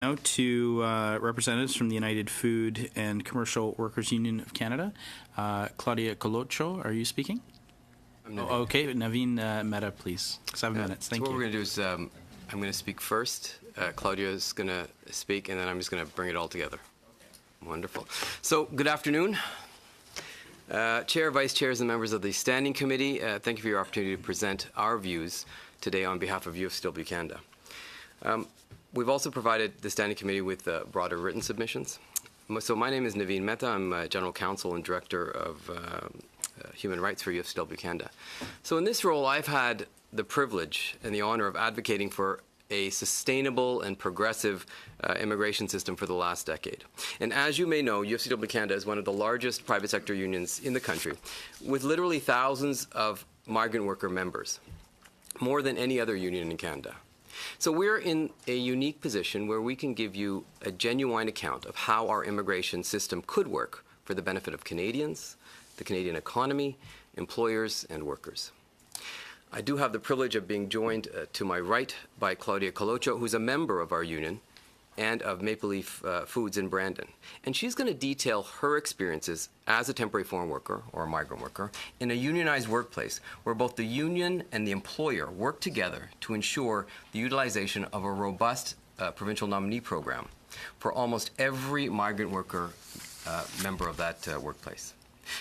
Now to representatives from the United Food and Commercial Workers Union of Canada. Claudia Colocho, are you speaking? Okay, Naveen Mehta, please. 7 minutes. Thank you. So what we're going to do is I'm going to speak first. Claudia is going to speak, and then I'm just going to bring it all together. Wonderful. So good afternoon. Chair, Vice Chairs, and members of the Standing Committee, thank you for your opportunity to present our views today on behalf of UFCW Canada. We've also provided the Standing Committee with broader written submissions. So my name is Naveen Mehta. I'm General Counsel and Director of Human Rights for UFCW Canada. So in this role, I've had the privilege and the honor of advocating for a sustainable and progressive immigration system for the last decade. And as you may know, UFCW Canada is one of the largest private sector unions in the country, with literally thousands of migrant worker members, more than any other union in Canada. So we're in a unique position where we can give you a genuine account of how our immigration system could work for the benefit of Canadians, the Canadian economy, employers, and workers. I do have the privilege of being joined to my right by Claudia Colocho, who's a member of our union and of Maple Leaf Foods in Brandon. And she's going to detail her experiences as a temporary foreign worker or a migrant worker in a unionized workplace where both the union and the employer work together to ensure the utilization of a robust provincial nominee program for almost every migrant worker member of that workplace.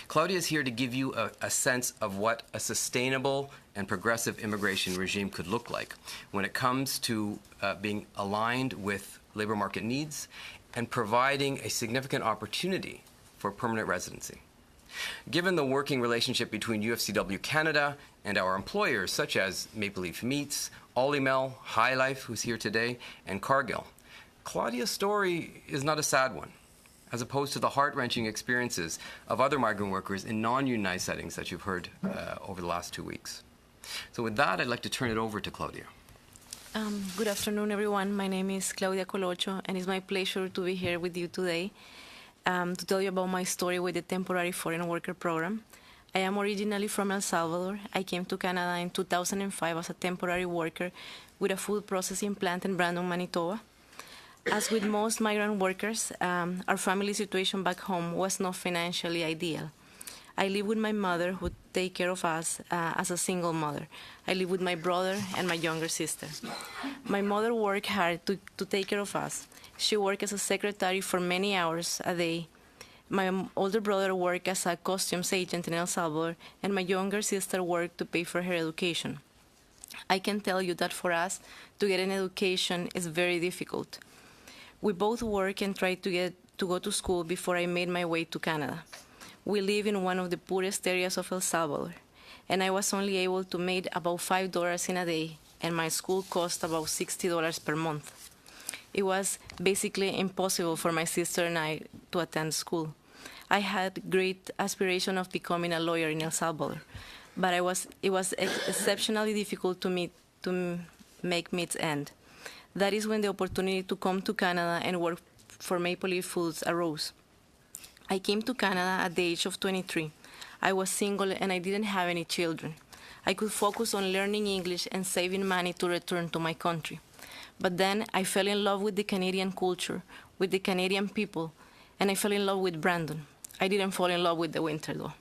Claudia is here to give you a sense of what a sustainable and progressive immigration regime could look like when it comes to being aligned with labor market needs and providing a significant opportunity for permanent residency. Given the working relationship between UFCW Canada and our employers, such as Maple Leaf Meats, Olymel, High Life, who's here today, and Cargill, Claudia's story is not a sad one, as opposed to the heart-wrenching experiences of other migrant workers in non-unionized settings that you've heard over the last 2 weeks. So with that, I'd like to turn it over to Claudia. Good afternoon, everyone. My name is Claudia Colocho, and it's my pleasure to be here with you today to tell you about my story with the Temporary Foriegn Worker Program. I am originally from El Salvador. I came to Canada in 2005 as a temporary worker with a food processing plant in Brandon, Manitoba. As with most migrant workers, our family situation back home was not financially ideal. I live with my mother, who take care of us as a single mother. I live with my brother and my younger sister. My mother worked hard to take care of us. She worked as a secretary for many hours a day. My older brother worked as a customs agent in El Salvador, and my younger sister worked to pay for her education. I can tell you that for us, to get an education is very difficult. We both work and try to go to school before I made my way to Canada. We live in one of the poorest areas of El Salvador, and I was only able to make about $5 in a day, and my school cost about $60 per month. It was basically impossible for my sister and I to attend school. I had great aspiration of becoming a lawyer in El Salvador, but it was exceptionally difficult to make meets end. That is when the opportunity to come to Canada and work for Maple Leaf Foods arose. I came to Canada at the age of 23. I was single and I didn't have any children. I could focus on learning English and saving money to return to my country. But then I fell in love with the Canadian culture, with the Canadian people, and I fell in love with Brandon. I didn't fall in love with the winter, though.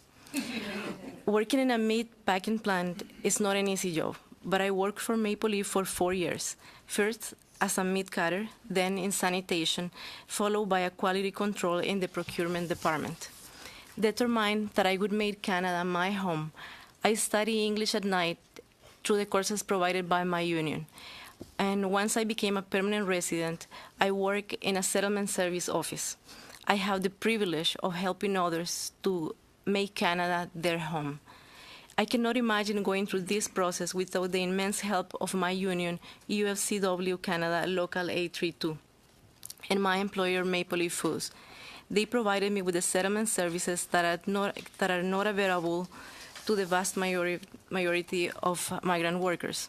Working in a meat packing plant is not an easy job, but I worked for Maple Leaf for 4 years. First, as a meat cutter, then in sanitation, followed by a quality control in the procurement department. Determined that I would make Canada my home, I studied English at night through the courses provided by my union. And once I became a permanent resident, I work in a settlement service office. I have the privilege of helping others to make Canada their home. I cannot imagine going through this process without the immense help of my union, UFCW Canada Local 832, and my employer, Maple Leaf Foods. They provided me with the settlement services that are not available to the vast majority of migrant workers.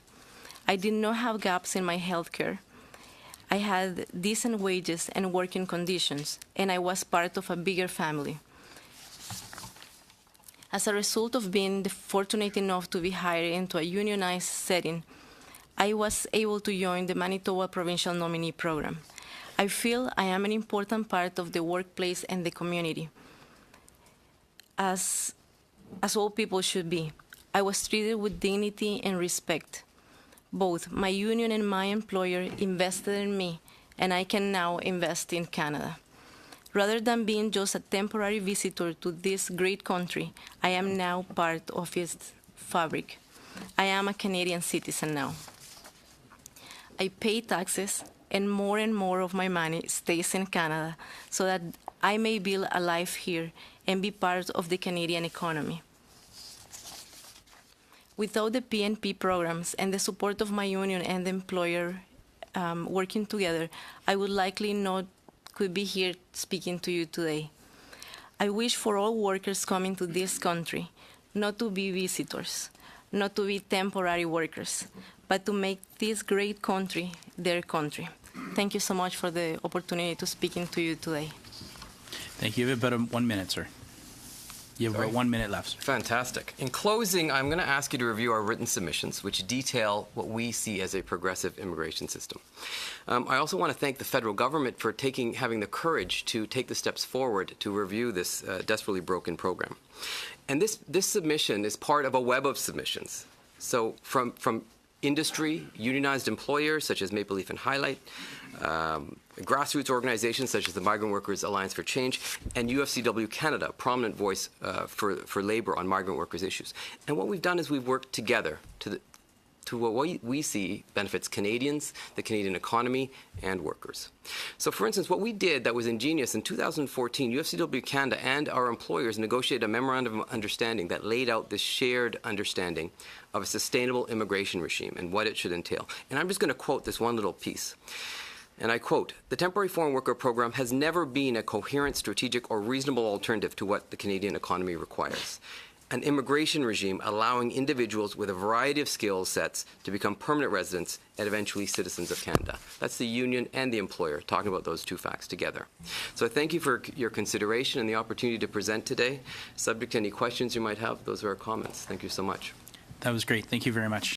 I did not have gaps in my health care. I had decent wages and working conditions, and I was part of a bigger family. As a result of being fortunate enough to be hired into a unionized setting, I was able to join the Manitoba Provincial Nominee Program. I feel I am an important part of the workplace and the community, as all people should be. I was treated with dignity and respect. Both my union and my employer invested in me, and I can now invest in Canada. Rather than being just a temporary visitor to this great country, I am now part of its fabric. I am a Canadian citizen now. I pay taxes, and more of my money stays in Canada so that I may build a life here and be part of the Canadian economy. Without the PNP programs and the support of my union and the employer working together, I would likely not could be here speaking to you today. I wish for all workers coming to this country not to be visitors, not to be temporary workers, but to make this great country their country. Thank you so much for the opportunity to speaking to you today. Thank you. You have about 1 minute, sir. You have about 1 minute left, sir. Fantastic. In closing, I'm going to ask you to review our written submissions, which detail what we see as a progressive immigration system. I also want to thank the federal government for having the courage to take the steps forward to review this desperately broken program. And this submission is part of a web of submissions. So from industry, unionized employers such as Maple Leaf and Highlight, grassroots organizations such as the Migrant Workers Alliance for Change, and UFCW Canada, a prominent voice for labor on migrant workers' issues. And what we've done is we've worked together to what we see benefits Canadians, the Canadian economy, and workers. So for instance, what we did that was ingenious, in 2014, UFCW Canada and our employers negotiated a memorandum of understanding that laid out this shared understanding of a sustainable immigration regime and what it should entail. And I'm just going to quote this one little piece. And I quote, "The Temporary Foreign Worker Program has never been a coherent, strategic, or reasonable alternative to what the Canadian economy requires. An immigration regime allowing individuals with a variety of skill sets to become permanent residents and eventually citizens of Canada." That's the union and the employer talking about those two facts together. So I thank you for your consideration and the opportunity to present today. Subject to any questions you might have, those are our comments. Thank you so much. That was great. Thank you very much.